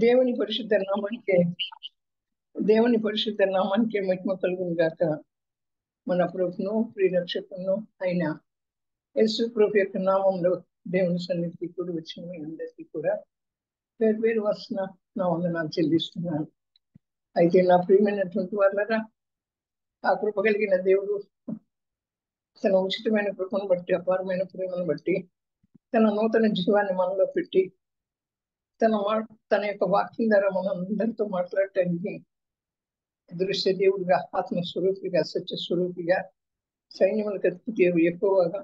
దేవుని పరిశుద్ధ నామానికి దేవుని పరిశుద్ధ నామానికి మహిమ కలుగును గాక. మన ప్రభును ప్రియరక్షకును అయిన యేసు ప్రభు యొక్క నామంలో దేవుని సన్నిధికి కూడి వచ్చిన మీ అందరికీ కూడా పేరు పేరు వస్తున్న నా వందనాలు చెల్లిస్తున్నాను. అయితే నా ప్రియమైనటువంటి వాళ్ళరా, ఆ కృప కలిగిన దేవుడు తన ఉచితమైన కృపను బట్టి, అపారమైన ప్రేమను బట్టి, తన నూతన జీవాన్ని మనలో పెట్టి తన యొక్క వాక్యం ద్వారా మనం అందరితో మాట్లాడటానికి దృశ్య దేవుడిగా, ఆత్మస్వరూపిగా, సత్యస్వరూపిగా, సైన్యములకు అధిపతి దేవుడు ఎక్కువగా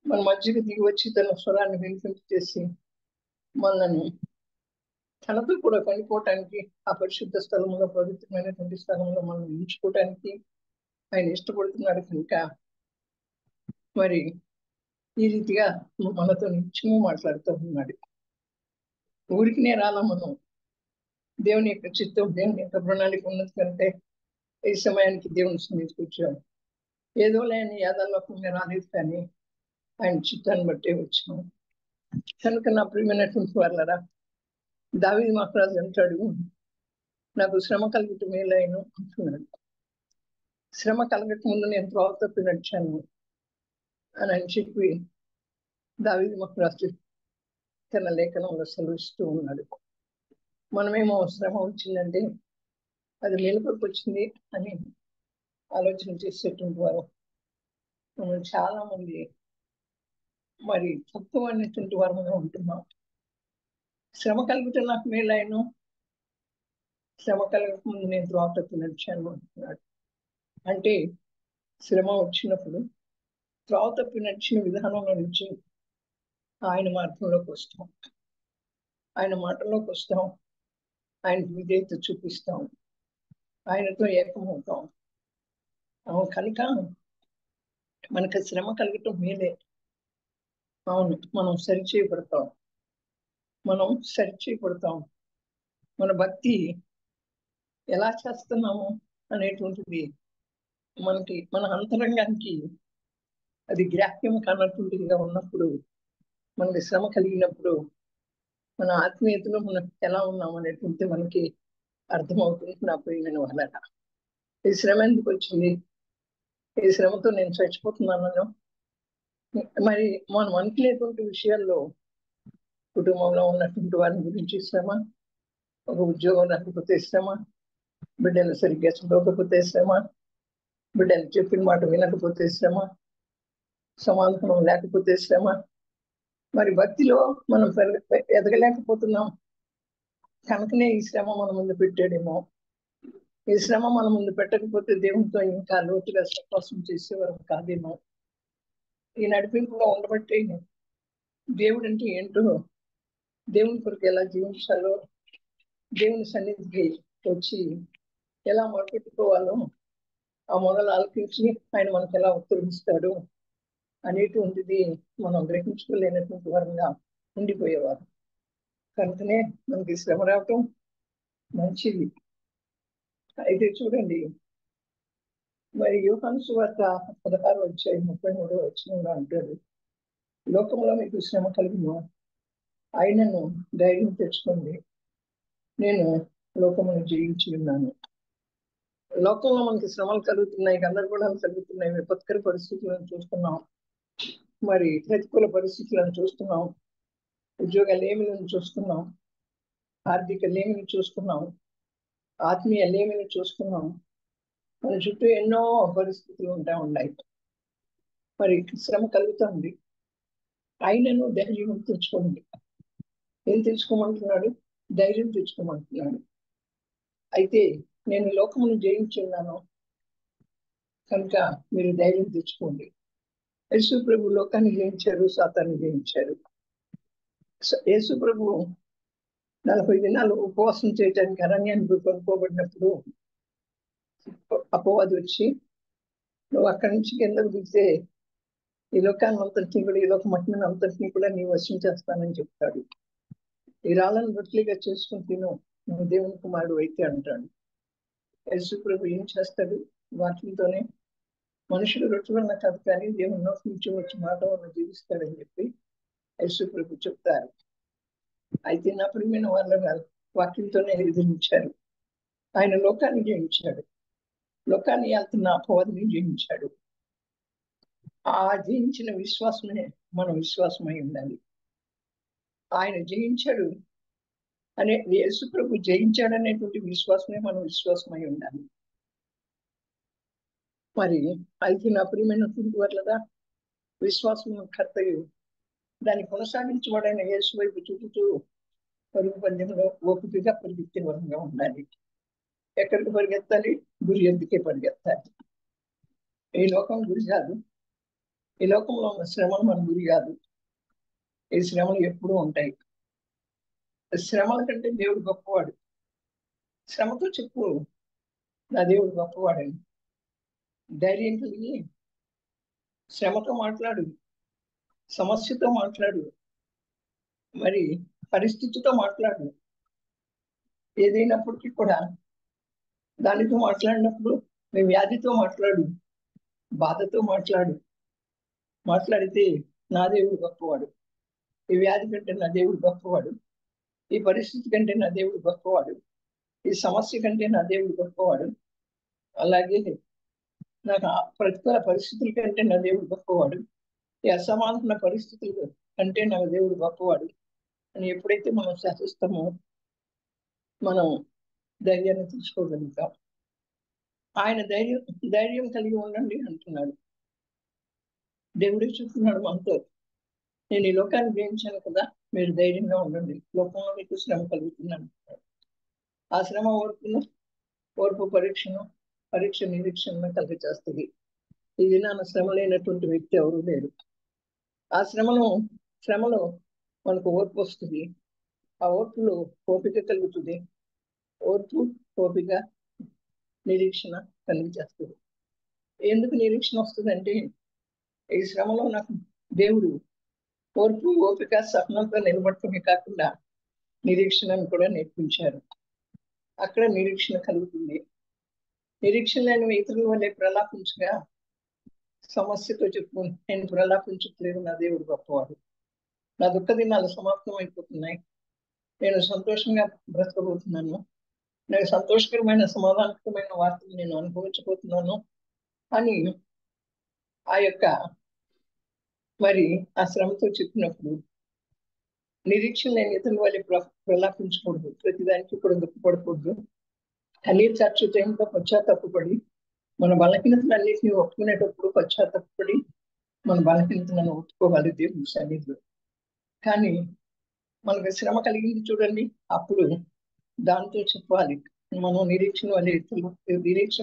మన మధ్యకి దిగి వచ్చి తన స్వరాన్ని వినిపింపు చేసి మనల్ని తనతో కూడా కనుక్కోవటానికి, ఆ పరిశుద్ధ స్థలంలో, పవిత్రమైనటువంటి స్థలంలో మనం ఉంచుకోవటానికి ఆయన ఇష్టపడుతున్నాడు. కనుక మరి ఈ రీతిగా మనతో నిత్యము మాట్లాడుతూ ఉన్నాడు. ఊరికి రాలా మనం. దేవుని యొక్క చిత్తం, దేవుని యొక్క ప్రణాళిక ఉన్నది కంటే ఈ సమయానికి దేవుని సన్నిధికి వచ్చాడు. ఏదో లేని యాదాలోకంగా రాలేదు, కానీ ఆయన చిత్తాన్ని బట్టే వచ్చాము. కనుక నా ప్రియమైనటువంటి వాళ్ళరా, దావీదు మహారాజు అంటాడు, నాకు శ్రమ కలిగిట మేలైను అంటున్నాడు. శ్రమ కలగక ముందు నేను త్రోవ తప్పి నడిచాను అని చెప్పి దావీదు మహారాజు తన లేఖనంలో సెలవిస్తూ ఉన్నాడు. మనమేమో శ్రమ వచ్చిందంటే అది మేలుకొరకు వచ్చింది అని ఆలోచన చేసేటువంటి వారు మనం చాలా మంది మరి తక్కువ అనేటువంటి వారంగా ఉంటున్నాం. శ్రమ కలిగితే నాకు మేలైను, శ్రమ కలగక ముందు నేను త్రోవ తప్పి నడిచాను అంటున్నాడు. అంటే శ్రమ వచ్చినప్పుడు త్రోవ తప్పి నడిచిన విధానంలో నుంచి ఆయన మార్గంలోకి వస్తాం, ఆయన మాటలోకి వస్తాం, ఆయన విధేయత చూపిస్తాం, ఆయనతో ఏకమవుతాం. కనుక మనకు శ్రమ కలగటం మేలే. అవును, మనం సరిచేయబడతాం, మన భక్తి ఎలా చేస్తున్నాము అనేటువంటిది మన అంతరంగానికి అది గ్రాహ్యం కానటువంటిదిగా ఉన్నప్పుడు, మనకి శ్రమ కలిగినప్పుడు మన ఆత్మీయతలో మనం ఎలా ఉన్నాం అనేటువంటి మనకి అర్థమవుతుంది. నా ప్రియమైన వాళ్ళ, ఈ శ్రమ ఎందుకు వచ్చింది, ఈ శ్రమతో నేను చచ్చిపోతున్నాను. మరి మనం అనుకునేటువంటి విషయాల్లో కుటుంబంలో ఉన్నటువంటి వారి గురించి శ్రమ, ఒక ఉద్యోగం రాకపోతే శ్రమ, బిడ్డలు సరిగ్గా చదవకపోతే శ్రమ, బిడ్డలు చెప్పిన మాట వినకపోతే శ్రమ, సమాధానం లేకపోతే శ్రమ, మరి భక్తిలో మనం ఎదగలేకపోతున్నాం కనుకనే ఈ శ్రమ మన ముందు పెట్టాడేమో. ఈ శ్రమ మన ముందు పెట్టకపోతే దేవునితో ఇంకా లోతుగా సహవాసం చేసేవారు కాదేమో. ఈ నడిపింపులో ఉండబట్టి దేవుడు అంటే ఏంటో, దేవుని కొరకు ఎలా జీవించాలో, దేవుని సన్నిధికి వచ్చి ఎలా మొదలుపెట్టుకోవాలో ఆ మొదలు ఆలకించి ఆయన మనకు ఎలా ఉత్తర్విస్తాడు అనేటువంటిది మనం గ్రహించుకోలేనటువంటి వారంగా ఉండిపోయేవారు. కనుకనే మనకి శ్రమ రావటం మంచిది. అయితే చూడండి, మరి యోహాను సువార్త 16:33 అంటాడు, లోకంలో మీకు శ్రమ కలిగిన ఆయనను ధైర్యం తెచ్చుకోండి, నేను లోకమును జయించి ఉన్నాను. లోకంలో మనకి శ్రమలు కలుగుతున్నాయి, గందరగోళాలు కలుగుతున్నాయి, విపత్కర పరిస్థితులను చూస్తున్నాం, మరి ప్రతికూల పరిస్థితులను చూస్తున్నాం, ఉద్యోగ లేమిలను చూస్తున్నాం, ఆర్థిక లేమిని చూస్తున్నాం, ఆత్మీయ లేమిని చూస్తున్నాం. మన చుట్టూ ఎన్నో పరిస్థితులు ఉన్నాయి. మరి శ్రమ కలుగుతుంది. ఆయనను ధైర్యం తెచ్చుకోండి. ఏం తెచ్చుకోమంటున్నాడు? ధైర్యం తెచ్చుకోమంటున్నాడు. అయితే నేను లోకమును జయించున్నాను కనుక మీరు ధైర్యం తెచ్చుకోండి. యేసు ప్రభు లోకాన్ని జయించారు, సాతాన్ని జయించారు. యేసు ప్రభు 40 దినాలు ఉపవాసం చేయడానికి అరణ్యానికి కొనుక్కోబడినప్పుడు అపవాది వచ్చి, నువ్వు అక్కడి నుంచి కిందకు దిగితే ఈ లోకాన్ని అంతటినీ కూడా, ఈ లోక మహిమను అంతటినీ కూడా నీ వశం చేస్తానని చెప్తాడు. ఈ రాళ్ళను రొట్టెలుగా చేసుకుని తిను, నువ్వు దేవుని కుమారుడు అయితే అంటాడు. యేసు ప్రభు ఏం చేస్తాడు? వాటితోనే మనుషులు రొట్టె వల్ల కాదు, కానీ దేవుని నోటి నుంచి వచ్చి మాట వల్ల జీవిస్తాడని చెప్పి యేసు ప్రభు చెప్తారు. అయితే నా ప్రియమైన వాళ్ళ వాక్యంతోనే ఎదిరించారు. ఆయన లోకాన్ని జయించాడు. లోకాన్ని వెళ్తున్న అపవాదిని జయించాడు. ఆ జయించిన విశ్వాసమే మన విశ్వాసమై ఉండాలి. ఆయన జయించాడు అనే యేసుప్రభు జయించాడనేటువంటి విశ్వాసమే మన విశ్వాసమై ఉండాలి. మరి అయితే నా ప్రియమైనటువంటి వాళ్ళగా విశ్వాసం కర్తయు దాన్ని కొనసాగించబడిన యేసు వైపు చూపుతూ పరుగు పందెంలో ఓపికగా పరిగెత్తే వరంగా ఉండాలి. ఎక్కడికి పరిగెత్తాలి? గురి ఎందుకే పరిగెత్తాలి. ఈ లోకం గురి కాదు. ఈ లోకంలో ఉన్న శ్రమలు మన గురి కాదు. ఈ శ్రమలు ఎప్పుడూ ఉంటాయి. శ్రమల కంటే దేవుడు గొప్పవాడు. శ్రమతో చెప్పు నా దేవుడు గొప్పవాడని. ధైర్యం కలిగి శ్రమతో మాట్లాడు, సమస్యతో మాట్లాడు, మరి పరిస్థితితో మాట్లాడు. ఏదైనప్పటికీ కూడా దానితో మాట్లాడినప్పుడు మీ వ్యాధితో మాట్లాడు, బాధతో మాట్లాడితే నా దేవుడు గొప్పవాడు. ఈ వ్యాధి కంటే నా దేవుడు గొప్పవాడు. ఈ పరిస్థితి కంటే నా దేవుడు గొప్పవాడు. ఈ సమస్య కంటే నా దేవుడు గొప్పవాడు. అలాగే నాకు ప్రతికూల పరిస్థితుల కంటే నా దేవుడు గొప్పవాడు. ఈ అసమాన పరిస్థితులు కంటే నా దేవుడు గొప్పవాడు అని ఎప్పుడైతే మనం శాసిస్తామో మనం ధైర్యాన్ని తీసుకోగలుగుతాం. ఆయన ధైర్యం కలిగి ఉండండి అంటున్నాడు. దేవుడే చూస్తున్నాడు మనతో. నేను ఈ లోకాన్ని జయించాను కదా, మీరు ధైర్యంగా ఉండండి. లోకంలో మీకు శ్రమ కలుగుతున్నాను. ఆ శ్రమ ఓర్పు పరీక్ష నిరీక్షణ కలిగి చేస్తుంది. ఈ దినాన శ్రమ లేనటువంటి వ్యక్తి ఎవరు లేరు. ఆ శ్రమలో మనకు ఓర్పు వస్తుంది. ఆ ఓర్పులో ఓపిక కలుగుతుంది. ఓర్పు ఓపిక నిరీక్షణ కలిగి చేస్తుంది. ఎందుకు నిరీక్షణ వస్తుందంటే ఈ శ్రమలో నాకు దేవుడు ఓర్పు ఓపిక సహనంతో నిలబడుకునే కాకుండా నిరీక్షణను కూడా నేర్పించారు. అక్కడ నిరీక్షణ కలుగుతుంది. నిరీక్షణ లేని ఇతరుల వల్లే ప్రలాపించగా సమస్యతో చెప్పు నేను ప్రలాపించట్లేదు, నా దేవుడు గొప్పవాడు. నా దుఃఖ దినాలు సమాప్తం అయిపోతున్నాయి. నేను సంతోషంగా బ్రతకబోతున్నాను. నాకు సంతోషకరమైన సమాధానకరమైన వార్తలు నేను అనుభవించబోతున్నాను అని ఆ యొక్క మరి ఆ శ్రమతో చెప్పినప్పుడు నిరీక్షణ లేని ఇతరుల వల్ల ప్రలాపించకూడదు. ప్రతిదానికి కూడా దుఃఖపడకూడదు. కన్నీరు చర్చ టైంలో పశ్చాత్తాపడి మన బలహీనతలన్నింటినీ ఒప్పుకునేటప్పుడు పశ్చాత్తాపడి మన బలహీనతలను ఒప్పుకోవాలి దేవుని సన్నిధిలో. కానీ మనకు శ్రమ కలిగింది చూడండి, అప్పుడు దాంతో చెప్పాలి మనం నిరీక్షణ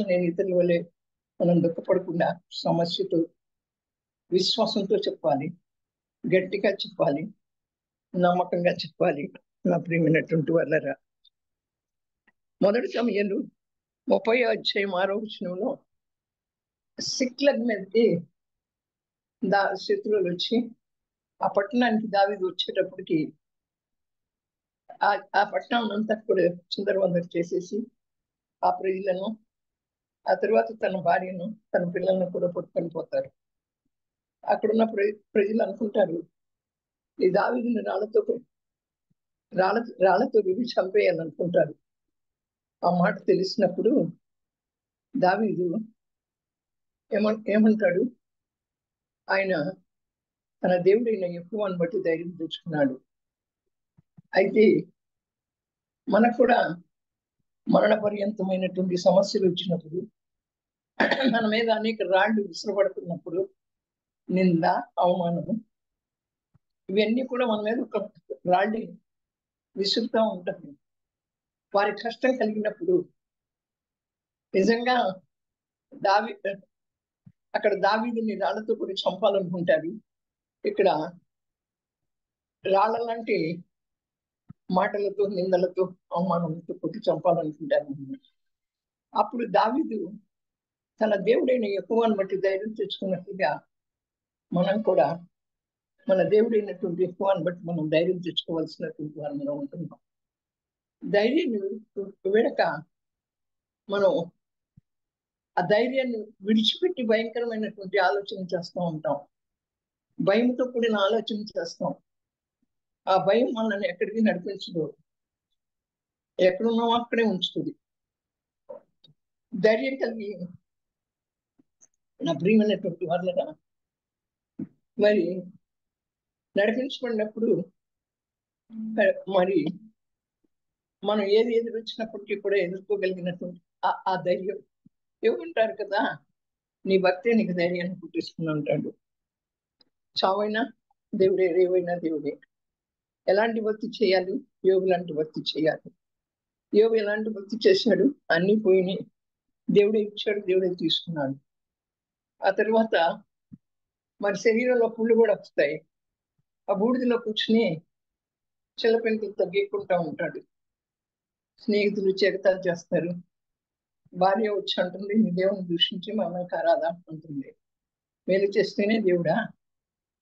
లేని ఇతరుల వల్లే మనం దుఃఖపడకుండా సమస్యతో విశ్వాసంతో చెప్పాలి, గట్టిగా చెప్పాలి, నమ్మకంగా చెప్పాలి. నా ప్రియమైనటువంటి వాళ్ళరా, మొదటి సమయంలో 30వ అధ్యాయం 6వ వచనంలో సిక్లగ్ మీదకి శత్రువులు వచ్చి ఆ పట్టణానికి దావీదు వచ్చేటప్పటికి ఆ పట్టణం అంతా కూడా చిందరవందర చేసేసి ఆ ప్రజలను, ఆ తర్వాత తన భార్యను తన పిల్లలను కూడా పట్టుకొని పోతారు. అక్కడున్న ప్రజలు అనుకుంటారు ఈ దావీదుని రాళ్లతో రువి చంపేయాలనుకుంటారు. ఆ మాట తెలిసినప్పుడు దావీదు ఏమంటాడు? ఆయన తన దేవుడైన యెహోవాను బట్టి ధైర్యం తెచ్చుకున్నాడు. అయితే మనకు కూడా మరణ పర్యంతమైనటువంటి సమస్యలు వచ్చినప్పుడు, మన మీద అనేక రాళ్ళు విసిరబడుతున్నప్పుడు, నింద అవమానము ఇవన్నీ కూడా మన మీద ఒక రాళ్ళి విసురుతూ ఉంటాయి. వారి కష్టం కలిగినప్పుడు నిజంగా అక్కడ దావీదుని రాళ్లతో కూడా చంపాలనుకుంటారు. ఇక్కడ రాళ్ళ లాంటి మాటలతో, నిందలతో, అవమానంతో కొట్టి చంపాలనుకుంటారు. అప్పుడు దావీదు తన దేవుడైన యెహోవాను బట్టి ధైర్యం తెచ్చుకున్నట్టుగా మనం కూడా మన దేవుడైనటువంటి యెహోవాను బట్టి మనం ధైర్యం తెచ్చుకోవాల్సినటువంటి వారిలో ఉంటున్నాం. ధైర్యం విడక మనం ఆ ధైర్యాన్ని విడిచిపెట్టి భయంకరమైనటువంటి ఆలోచన చేస్తూ ఉంటాం. భయంతో కూడిన ఆలోచన చేస్తాం. ఆ భయం మనల్ని ఎక్కడికి నడిపించదు. ఎక్కడున్నామో అక్కడే ఉంచుతుంది. ధైర్యం కలిగి నా ప్రియమైనటువంటి వాళ్ళగా మరి నడిపించబడినప్పుడు మరి మనం ఏది ఎదురొచ్చినప్పటికీ కూడా ఎదుర్కోగలిగినటువంటి ఆ ధైర్యం ఏమంటారు కదా, నీ భక్తే నీకు ధైర్యాన్ని పుట్టిస్తున్నా అంటాడు. చావైనా దేవుడే, రేవైనా దేవుడే. ఎలాంటి భక్తి చేయాలి? యోగు లాంటి భక్తి చేయాలి. యోగు ఎలాంటి భక్తి చేశాడు? అన్ని పోయినాయి, దేవుడే ఇచ్చాడు, దేవుడే తీసుకున్నాడు. ఆ తర్వాత మరి శరీరంలో పుళ్ళు కూడా వస్తాయి. ఆ బూడిదలో కూర్చుని చిల్లపెంకులు తగ్గికుంటా ఉంటాడు. స్నేహితులు చెగతాలు చేస్తారు. భార్య వచ్చి అంటుంది, నీ దేవుని దూషించి మమ్మల్ని కారాదా అంటుంది. మేలు చేస్తేనే దేవుడా,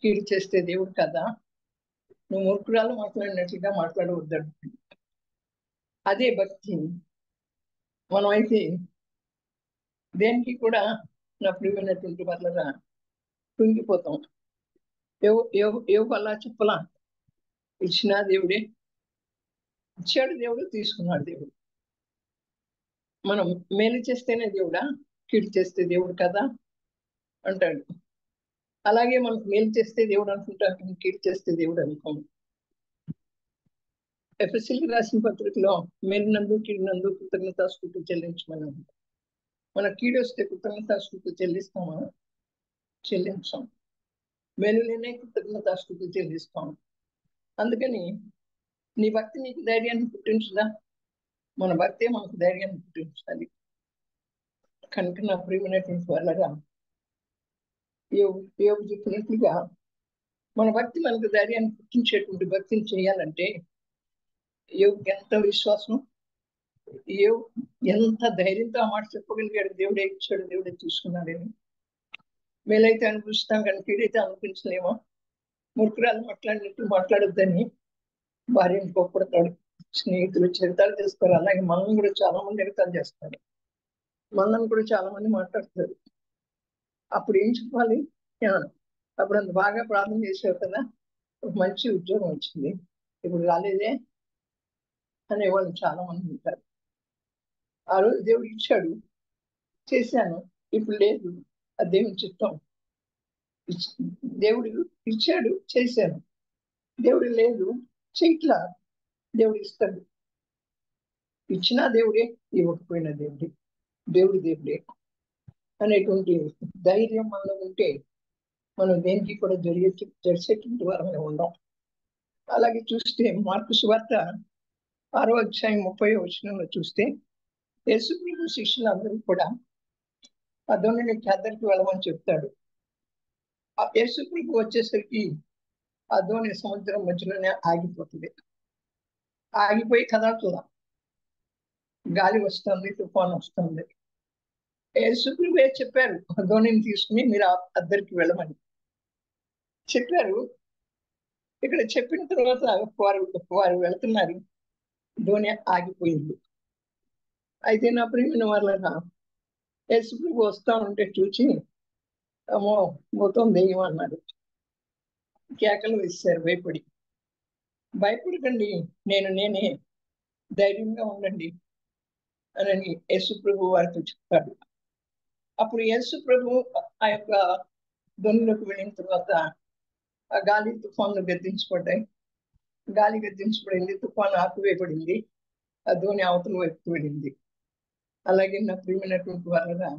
కీడు చేస్తే దేవుడు కదా, నువ్వు మూర్ఖురాలు మాట్లాడినట్లుగా మాట్లాడవద్దాడు. అదే భక్తి. మనం అయితే దేనికి కూడా నా ప్రియమైనటువంటి వల్ల కుంగిపోతాం. ఏవో అలా చెప్పలా, ఇచ్చినా దేవుడే, ఇచ్చాడు దేవుడు, తీసుకున్నాడు దేవుడు. మనం మేలు చేస్తేనే దేవుడా, కీడు చేస్తే దేవుడు కదా అంటాడు. అలాగే మనకు మేలు చేస్తే దేవుడు అనుకుంటారు, కీడు చేస్తే దేవుడు అనుకోము. ఎఫ్ఎస్సీకి రాసిన పత్రికలో మేలునందు కీడునందు కృతజ్ఞతాస్తుతి చెల్లించమని. మన కీడు వస్తే కృతజ్ఞతాస్తుతి చెల్లిస్తామా? చెల్లించాం. మేలులేనే కృతజ్ఞతాస్తుతి చెల్లిస్తాం. అందుకని నీ భక్తి నీకు ధైర్యాన్ని పుట్టించుదా? మన భక్తే మనకు ధైర్యాన్ని పుట్టించాలి. కనుక నా ప్రియమైనటువంటి వాళ్ళగా యోగు చెప్పినట్లుగా మన భక్తి మనకు ధైర్యాన్ని పుట్టించేటువంటి భక్తిని చేయాలంటే యోగుకి ఎంత విశ్వాసం, ఎంత ధైర్యంతో ఆ మాట చెప్పగలిగాడు, దేవుడే ఇచ్చాడు, దేవుడే తీసుకున్నాడని. మేలైతే అనిపిస్తాం కానీ కీడైతే అనిపించలేమో. మూర్ఖురాలు మాట్లాడినట్టు మాట్లాడొద్దని భార్యను కోప్పడతాడు. స్నేహితులు చెరతాలు చేస్తారు. అలాగే మనం కూడా చాలా మంది ఎగతాలు చేస్తారు. మనల్ని కూడా చాలా మంది మాట్లాడతారు. అప్పుడు ఏం చెప్పాలి? అప్పుడు అంత బాగా ప్రార్థన చేసావు కదా, ఒక మంచి ఉద్యోగం వచ్చింది, ఇప్పుడు రాలేదే అనేవాళ్ళు చాలా మంది ఉంటారు. ఆ రోజు దేవుడు ఇచ్చాడు, చేశాను, ఇప్పుడు లేదు, అది దేవుని చిత్తం. దేవుడు ఇచ్చాడు, చేశాను, దేవుడు లేదు, చేయట్లా, దేవుడు ఇస్తాడు. ఇచ్చినా దేవుడే, ఇవ్వకపోయినా దేవుడే, దేవుడు దేవుడే అనేటువంటి ధైర్యం మనలో ఉంటే మనం దేనికి కూడా జరిసేటువంటి వారమే ఉండం. అలాగే చూస్తే మార్కు సువార్త 6వ అధ్యాయం 30వ వచనంలో చూస్తే యేసుప్రభు శిష్యులందరూ కూడా అదోనిని దగ్గరికి వెళ్ళమని చెప్తాడు. ఆ యేసుప్రభు వచ్చేసరికి అదోని సముద్రం మధ్యలోనే ఆగిపోతుంది. ఆగిపోయి కదలట్లా, గాలి వస్తుంది, తుఫాను వస్తుంది. యేసుప్రభువే చెప్పారు, అదోనిని తీసుకుని మీరు అద్దరికి వెళ్ళమని చెప్పారు. ఇక్కడ చెప్పిన తర్వాత వారు వెళ్తున్నారు, ధోని ఆగిపోయింది. అయితే నా ప్రియమైన వాళ్ళ యేసుప్రభు వస్తా ఉంటే చూచి అమ్మో మొత్తం దెయ్యం అన్నారు. కేకలు వేశారు భయపడకండి, నేనే, ధైర్యంగా ఉండండి అని యేసుప్రభు వారితో చెప్తాడు. అప్పుడు యేసుప్రభు ఆ యొక్క ధ్వనిలోకి వెళ్ళిన తర్వాత ఆ గాలి తుఫాన్లు గద్దించబడ్డాయి. గాలి గద్దించబడింది, తుఫాను ఆపివేయబడింది, ఆ ధోని అవతల వైపుకు వెళ్ళింది. అలాగే నా ప్రియమైనటువంటి వాళ్ళగా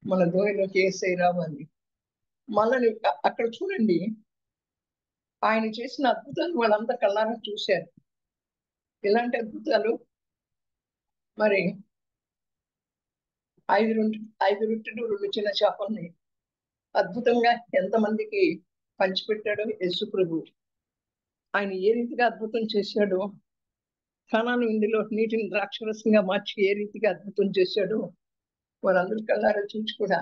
మన ధోనిలోకి ఏసై రావాలి. మనల్ని అక్కడ చూడండి, ఆయన చేసిన అద్భుతాలు వాళ్ళంతా కళ్ళారా చూశారు. ఇలాంటి అద్భుతాలు మరి 5 రొట్టెలు 2 చిన్న చేపల్ని అద్భుతంగా ఎంతమందికి పంచిపెట్టాడో యేసు ప్రభు. ఆయన ఏ రీతిగా అద్భుతం చేశాడో, కానాను విందులో నీటిని ద్రాక్షరసంగా మార్చి ఏ రీతిగా అద్భుతం చేశాడో వారందరూ కళ్ళారా చూసి కూడా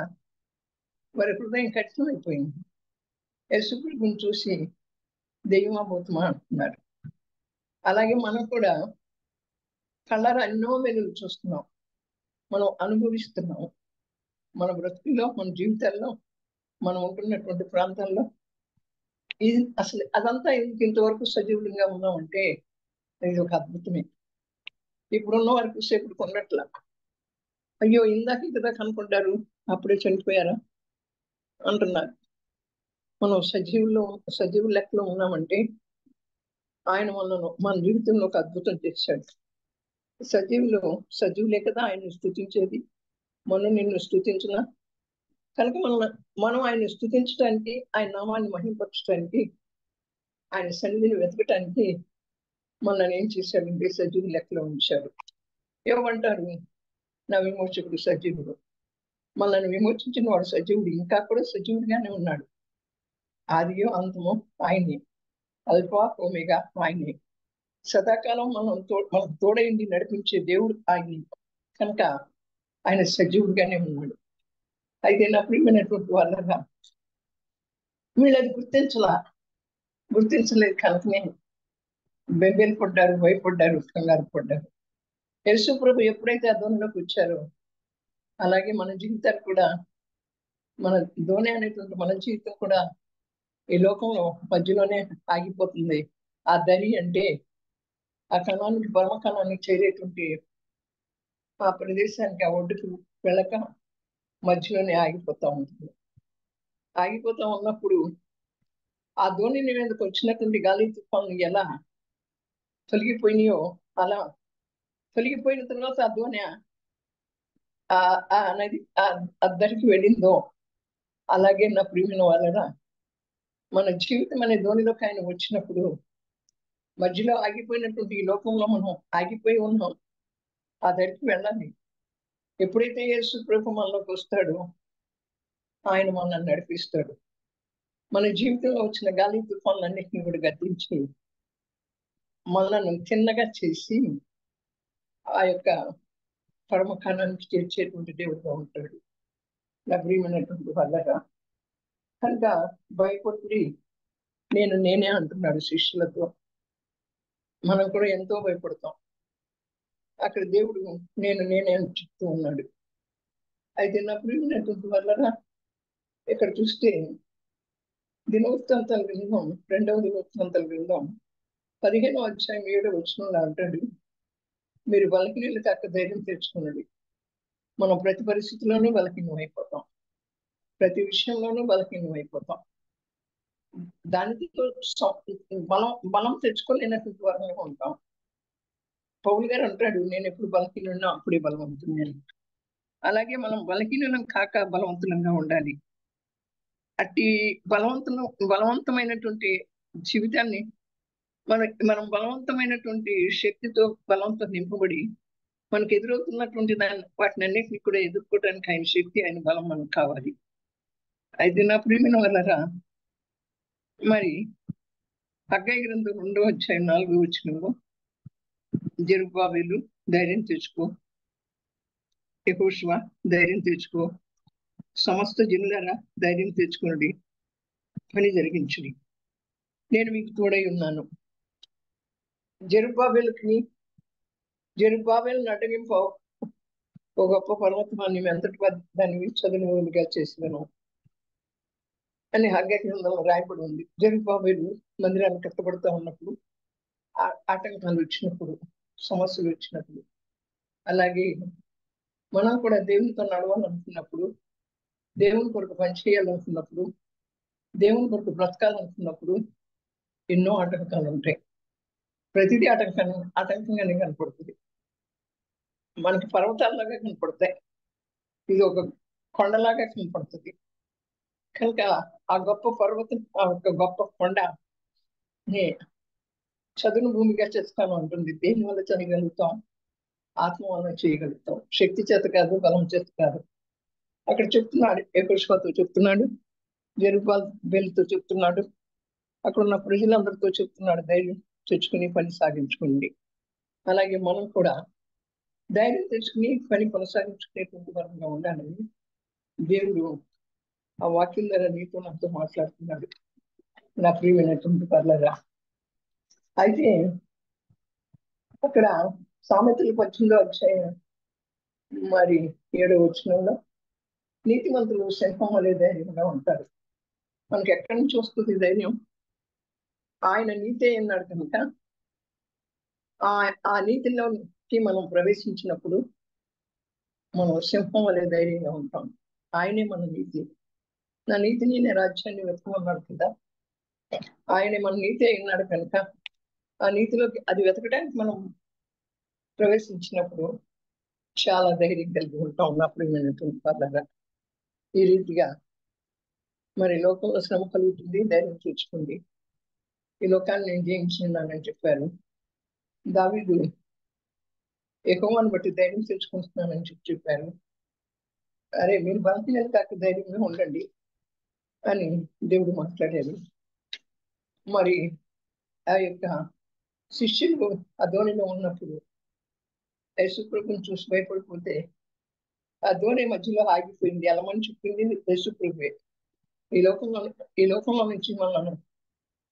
వారి హృదయం కఠినమైపోయింది. యేసు ప్రభుని చూసి దెయ్యమా భూతమా అంటున్నారు. అలాగే మనం కూడా కళ్ళారా ఎన్నో వెలుగులు చూస్తున్నాం, మనం అనుభవిస్తున్నాం. మన బ్రతుకుల్లో, మన జీవితాల్లో, మనం ఉంటున్నటువంటి ప్రాంతాల్లో ఇది అసలు అదంతా ఇంతవరకు సజీవులంగా ఉన్నామంటే ఇది ఒక అద్భుతమే. ఇప్పుడున్న వారికి సేపు కొన్నట్ల. అయ్యో ఇందాక కదా కనుక్కుంటారు, అప్పుడే చనిపోయారా అంటున్నారు. మనం సజీవుల లెక్కలో ఉన్నామంటే ఆయన మన జీవితంలో ఒక అద్భుతం చేశాడు. సజీవులే కదా ఆయన్ని స్తుతించేది. మనం నిన్ను స్తుతించిన కనుక మనం ఆయన్ని స్తుతించడానికి, ఆయన నామాన్ని మహింపరచడానికి, ఆయన సన్నిధిని వెతకటానికి మనల్ని ఏం చేశాడంటే సజీవుల లెక్కలో ఉంచాడు. ఏమంటారు, నా విమోచకుడు సజీవుడు. మనల్ని విమోచించిన వాడు సజీవుడు, ఇంకా కూడా సజీవుడిగానే ఉన్నాడు. ఆదియో అంతమో ఆయనే, అల్ఫా ఒమేగా ఆయనే. సదాకాలం మనకు తోడైంది నడిపించే దేవుడు ఆయనే కనుక ఆయన సజీవుడిగానే ఉన్నాడు. అయితే నా ప్రియమైనటువంటి వాళ్ళగా వీళ్ళు అది గుర్తించలేదు కనుకనే బెంబేలు పడ్డారు, భయపడ్డారు, కంగారు పడ్డారు. యేసు ప్రభు ఎప్పుడైతే ఆ ధోనిలోకి వచ్చారో అలాగే మన జీవితాలు కూడా, మన ధోని అనేటువంటి మన జీవితం కూడా ఈ లోకంలో మధ్యలోనే ఆగిపోతుంది. ఆ దరి అంటే ఆ కణానికి పరమ కణానికి చేరేటువంటి ఆ ప్రదేశానికి, ఆ ఒడ్డుకు వెళ్ళక మధ్యలోనే ఆగిపోతా ఉంటుంది. ఆగిపోతా ఉన్నప్పుడు ఆ ధోని మీదకి వచ్చినటువంటి గాలి తుఫాను ఎలా తొలగిపోయినాయో అలా తొలగిపోయిన తర్వాత ఆ ధోని ఆ నది అద్దరికి వెళ్ళిందో అలాగే నా ప్రియమైన వాళ్ళరా మన జీవితం అనే ధోనిలోకి ఆయన వచ్చినప్పుడు మధ్యలో ఆగిపోయినటువంటి ఈ లోకంలో మనం ఆగిపోయి ఉన్నాం. ఆ దగ్గరికి వెళ్ళాలి. ఎప్పుడైతే యేసు ప్రభు మనలోకి వస్తాడో ఆయన మనల్ని నడిపిస్తాడు. మన జీవితంలో వచ్చిన గాలి తుఫాన్లన్నింటినీ కూడా గద్దించి మనల్ని చిన్నగా చేసి ఆ యొక్క పరమకాణానికి చేర్చేటువంటి దేవుడుగా ఉంటాడు. నా ప్రియమైనటువంటి వాళ్ళగా కనుక భయపడి నేనే అంటున్నాడు శిష్యులతో. మనం కూడా ఎంతో భయపడతాం. అక్కడ దేవుడు నేనే అని చెప్తూ ఉన్నాడు. అయితే నా ప్రియమైనటువంటి వాళ్ళగా ఇక్కడ చూస్తే దినవృత్తాంతాల గ్రంథం 2వ దినవృత్తాంతాల గ్రంథం 15వ అధ్యాయం 7వ వచనంలో అంటాడు, మీరు బలహీనులు కాక ధైర్యం తెచ్చుకున్నది. మనం ప్రతి పరిస్థితిలోనూ బలహీనం అయిపోతాం, ప్రతి విషయంలోనూ బలహీనం అయిపోతాం. దానితో బలం తెచ్చుకోలేనటువంటి వారంగా ఉంటాం. పౌలు గారు అంటాడు, నేను ఎప్పుడు బలహీనున్నా అప్పుడే బలవంతుని. అలాగే మనం బలహీనం కాక బలవంతులంగా ఉండాలి. అట్టి బలవంతమైనటువంటి జీవితాన్ని మనం బలవంతమైనటువంటి శక్తితో, బలంతో నింపబడి మనకు ఎదురవుతున్నటువంటి వాటిని అన్నింటినీ కూడా ఎదుర్కోవడానికి ఆయన శక్తి, ఆయన బలం మనకు కావాలి. అయితే నా ప్రియమైన వాళ్ళరా, మరి హగ్గయి గ్రంథం 2వ అధ్యాయం 4వ వచనంలో జెరుబ్బాబెలు ధైర్యం తెచ్చుకో, యెహోషువ ధైర్యం తెచ్చుకో, సమస్త జనులారా ధైర్యం తెచ్చుకోండి, పని జరిగించుడి, నేను మీకు తోడై ఉన్నాను. జెరుబ్బాబెలుని అడ్డగింప ఓ గొప్ప పర్వతమాన్ని ఎంతటి దాన్ని చదునుగా చేసినాను అని హగ్గయి గ్రంథంలో రాయబడి ఉంది. జెరుబ్బాబెలు మందిరాన్ని కట్టబడుతూ ఉన్నప్పుడు ఆటంకాలు వచ్చినప్పుడు, సమస్యలు వచ్చినప్పుడు, అలాగే మనం కూడా దేవునితో నడవాలనుకున్నప్పుడు, దేవుని కొరకు పనిచేయాలనుకున్నప్పుడు, దేవుని కొరకు బ్రతకాలనుకున్నప్పుడు ఎన్నో ఆటంకాలు ఉంటాయి. ప్రతిదీ ఆటంకంగానే కనపడుతుంది. మనకి పర్వతాల్లాగా కనపడతాయి, ఇది ఒక కొండలాగా కనపడుతుంది. కనుక ఆ గొప్ప పర్వతం, ఆ ఒక గొప్ప కొండ చదును భూమిగా చేస్తాను అంటుంది. దేని వల్ల చేయగలుగుతాం? ఆత్మ వల్ల చేయగలుగుతాం, శక్తి చేత కాదు, బలం చేత కాదు. అక్కడ చెప్తున్నాడు, యెహోషువతో చెప్తున్నాడు, జెరుబ్బాబెలుతో చెప్తున్నాడు, అక్కడ ఉన్న ప్రజలందరితో చెప్తున్నాడు, ధైర్యం తెచ్చుకుని పని సాగించుకోండి. అలాగే మనం కూడా ధైర్యం తెచ్చుకుని పని కొనసాగించుకునేటువంటి వరంగా ఉండాలని దేవుడు ఆ వాక్యం ద్వారా నీతో నాతో మాట్లాడుతున్నాడు, నా ప్రియమైనటువంటి పర్లగా. అయితే అక్కడ సామెతలు 18వ అధ్యాయం మరి 7వ వచనంలో నీతిమంతులు సింహం వలె ధైర్యంగా ఉంటారు. మనకి ఎక్కడి నుంచి వస్తుంది ధైర్యం? ఆయన నీతే అన్నాడు కనుక ఆ నీతిలో మనం ప్రవేశించినప్పుడు మనం సింహం వలె ధైర్యంగా ఉంటాం. ఆయనే మన నీతి. నా నీతిని నేను రాజ్యాన్ని వెతకమన్నాడు కదా. ఆయనే మన నీతి అయినాడు కనుక ఆ నీతిలోకి అది వెతకడానికి మనం ప్రవేశించినప్పుడు చాలా ధైర్యం కలిగి ఉంటాం. నా ప్రియమైనటువంటి వాళ్ళగా ఈ రీతిగా మరి లోకంలో శ్రమ కలుగుతుంది, ధైర్యం తెచ్చుకుంది. ఈ లోకాన్ని నేను జయించినానని చెప్పారు. దావీదు యెహోవాను బట్టి ధైర్యం తెచ్చుకుంటున్నానని చెప్పారు. అరే మీరు బలహీనత కాక ధైర్యంగా ఉండండి అని దేవుడు మాట్లాడారు. మరి ఆ యొక్క శిష్యులు ఆ ధోనిలో ఉన్నప్పుడు యేసుప్రభుని చూసి భయపడిపోతే ఆ ధోని మధ్యలో ఆగిపోయింది. ఎలమని చెప్పింది యేసుప్రభువే. ఈ లోకంలో ఈ లోకంలో నుంచి మనల్ని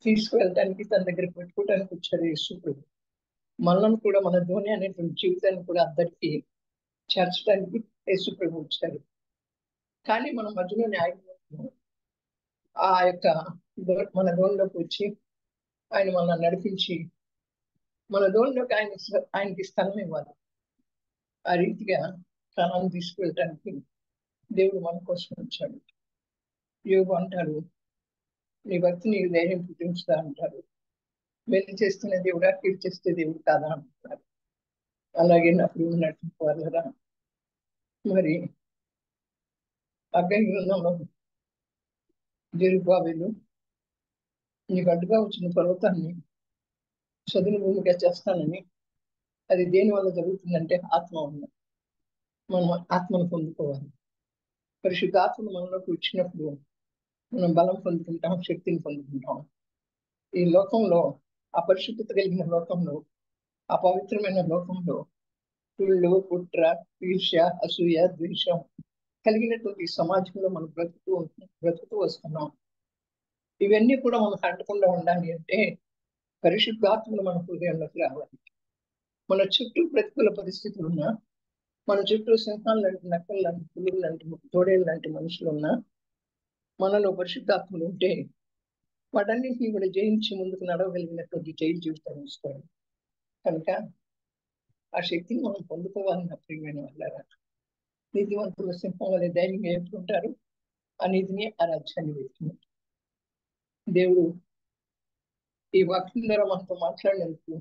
తీసుకువెళ్ళడానికి తన దగ్గర పెట్టుకోవడానికి వచ్చారు యేసుప్రభు. మనల్ని కూడా మన ధోని అనేటువంటి జీవితాన్ని కూడా అందరికీ చేర్చడానికి యేసుప్రభు వచ్చారు. కానీ మనం మధ్యలోనే ఆగిపోతున్నాం. ఆ యొక్క మన ధోనిలోకి వచ్చి ఆయన మనల్ని నడిపించి మన ధోనిలోకి ఆయనకి స్థలం ఇవ్వాలి. ఆ రీతిగా స్థలాన్ని తీసుకువెళ్ళడానికి దేవుడు మన కోసం వచ్చాడు. యోగు అంటారు, నీ భక్తి నీకు ధైర్యం పుట్టించుదా అంటారు. మేలు చేస్తున్న దేవుడా, కీడు చేస్తే దేవుడు కాదా అంటారు. అలాగే నా ప్రియమైనటువంటి వాళ్ళరా, మరి అగ్ని గ్రంథంలో జెరుబ్బాబెలు నీకు అడ్డుగా వచ్చిన పర్వతాన్ని చదును భూమిగా చేస్తానని, అది దేని వల్ల జరుగుతుందంటే ఆత్మ వల్ల. మనం ఆత్మను పొందుకోవాలి. పరిశుద్ధాత్మను మనలోకి వచ్చినప్పుడు మనం బలం పొందుకుంటాం, శక్తిని పొందుకుంటాం. ఈ లోకంలో అపరిశుద్ధత కలిగిన లోకంలో, అపవిత్రమైన లోకంలో కుళ్ళు, కుట్ర, ఈర్ష్య, అసూయ, ద్వేషం కలిగినటువంటి సమాజంలో మనం బ్రతుకుతూ వస్తున్నాం. ఇవన్నీ కూడా మనకు అంటకుండా ఉండాలి అంటే పరిశుద్ధాత్మలు మన హృదయంలోకి రావాలి. మన చుట్టూ ప్రతికూల పరిస్థితులు ఉన్నా, మన చుట్టూ సింహాలు లాంటి, నక్కలు లాంటి, పులులు లాంటి, తోడేళ్ళు లాంటి మనుషులు ఉన్నా, మనలో పరిశుద్ధాత్మలు ఉంటే వాటన్నింటినీ కూడా జయించి ముందుకు నడవగలిగినటువంటి జైలు జీవితాన్ని ఇస్తాడు. కనుక ఆ శక్తిని మనం పొందుకోవాలని నా ప్రియమైన వాళ్ళారా. నీతివంతుల సింహం వలె ధైర్యంగా ఎదుర్కొంటారు. ఆ నీతిని ఆ రాజ్యాన్ని వెతుకున్నారు. దేవుడు ఈ వాక్యం ద్వారా మనతో మాట్లాడినందుకు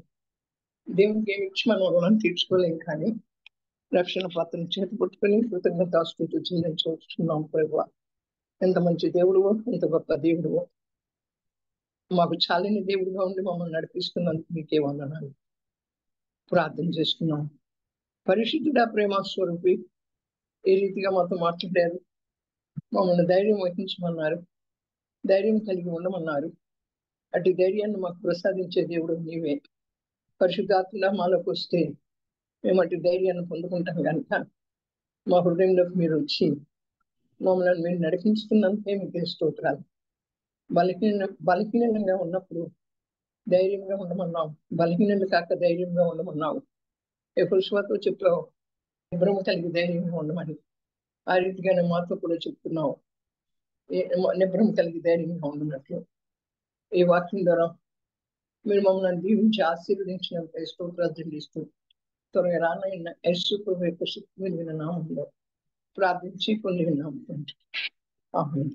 దేవునికి ఏమి ఇచ్చి మనం రుణం తీర్చుకోలేం, కానీ రక్షణ పాత్రను చేతి పట్టుకుని కృతజ్ఞతాస్తుతులు చెల్లించుకుంటున్నాం. ప్రభువా, ఎంత మంచి దేవుడువో, ఎంత గొప్ప దేవుడువో, మాకు చాలని దేవుడుగా ఉండి మమ్మల్ని నడిపిస్తున్నందుకు మీకే వందనాలు. ప్రార్థన చేసుకున్నాం. పరిశుద్ధుడా, ప్రేమ స్వరూపి, ఏ రీతిగా మాతో మాట్లాడారు, మమ్మల్ని ధైర్యం వహించమన్నారు, ధైర్యం కలిగి ఉండమన్నారు. అటు ధైర్యాన్ని మాకు ప్రసాదించే దేవుడు నీవే. పరిశుద్ధాత్మగా మాలోకి వస్తే మేము అటు ధైర్యాన్ని పొందుకుంటాం కనుక మా హృదయంలోకి మీరు వచ్చి మమ్మల్ని మీరు నడిపించుకున్నందుకే మీకు స్తోత్రాలు. బలహీనంగా ఉన్నప్పుడు ధైర్యంగా ఉండమన్నావు, బలహీనలు కాక ధైర్యంగా ఉండమన్నావు. యెహోషువతో చెప్పావు, నిబ్రమ కలిగి ధైర్యంగా ఉండమని. ఆ రీతిగానే మాతో కూడా చెప్తున్నావు, నిబ్రమ కలిగి ధైర్యంగా ఉండనట్లు. ఈ వాక్యం ద్వారా మీరు మమ్మల్ని దీవించి ఆశీర్వదించినంత స్తోత్రాలు చెల్లిస్తూ త్వరగా రానైన యేసు ప్రభు యొక్క శక్తి నామంలో ప్రార్థించి పొంది విన్నాము. ఆమేన్.